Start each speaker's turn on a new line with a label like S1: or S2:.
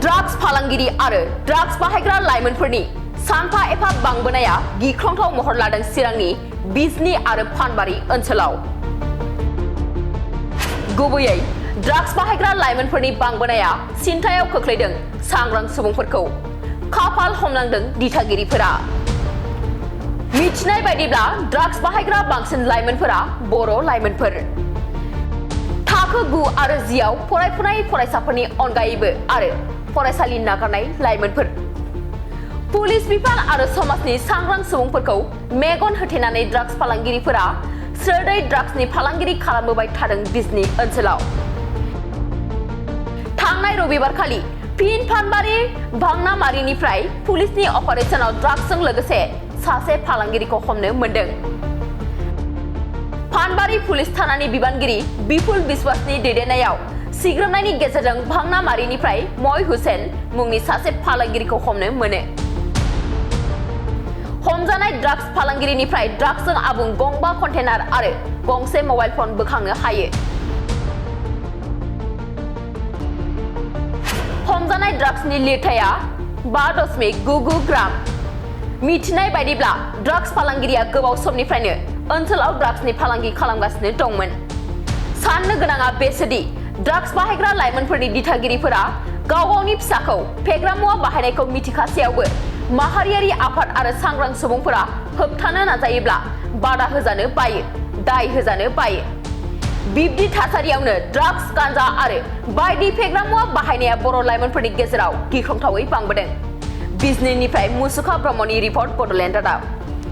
S1: Drugs फालांगिरि आरो drugs बाहायग्रा लाइमोनफोरनि सानफा एफा बांबोनाया गिख्रंथाव महर लादों चिरांनि बिजनी आरो फानबारि ओनसोलाव। गुबैयै ड्राग्स बाहायग्रा लाइमोनफोरनि बांबोनाया सिन्थायाव खोख्लैदों सांग्रां सुबुंफोरखौ। खाफाल हमनांदों दिथागिरिफोरा। मिथिनाय बायदिब्ला ड्राग्स बाहायग्रा बांसिन लाइमोनफोरा बर' लाइमोनफोर। थाखो 9 आरो 10 आव फरायफुनाय फरायसाफोरनि अनगायैबो आरो फरायसालि नागारनाय लाइमोनफोर। पुलिस बिफान आरो समाजनि सांग्रां सुबुंफोरखौ मेगन होथेनानै ड्राग्स फालांगिरिफोरा स्रोदै ड्राग्सनि फालांगिरि खालामबोबाय थादों बिजनी ओनसोलाव। थांनाय रबिबारखालि फिन फानबारि भांनामारिनिफ्राय पुलिसनि अपारेशनाव ड्राग्सजों लोगोसे सासे फालांगिरिखौ हमनो मोनदों। फानबारि पुलिस थानानि बिबानगिरि बिपुल बिश्वासनि दैदेननायाव सिग्रोमनायनि गेजेरजों भांनामारिनिफ्राय मय हुसेन मुंनि सासे फालांगिरिखौ हमनो मोनो। हमजानाय ड्राग्स फालांगिरिनिफ्राय ड्राग्सजों आबुं गंबा कन्टेनार आरो गंसे मबाइल फन बोखांनो हायो। हमजानाय ड्राग्सनि लिरथाया 5.99 ग्राम। मिथिनाय बायदिब्ला ड्राग्स फालांगिरिया गोबाव समनिफ्रायनो ओनसोलाव ड्राग्सनि फालांगि खालामगासिनो दंमोन। साननो गोनाङा बेसोदि ड्राग्स बाहायग्रा लाइमोनफोरनि दिथागिरिफोरा गाव गावनि फिसाखौ फेग्रा मुवा बाहायनायखौ मिथिखासेयावबो माहारियारि आफाद आरो सांग्रां सुबुंफोरा होबथानो नाजायोब्ला बादा होजानो बायो, दाय होजानो बायो। बिब्दि थासारियावनो ड्राग्स, गांजा आरो बायदि फेग्रा मुवा बाहायनाया बर' लाइमोनफोरनि गेजेराव गिख्रंथावै बांबोदों। बिजनीनिफ्राय मुसुखा ब्रह्मनि रिपर्ट, बड'लेण्ड रादाब।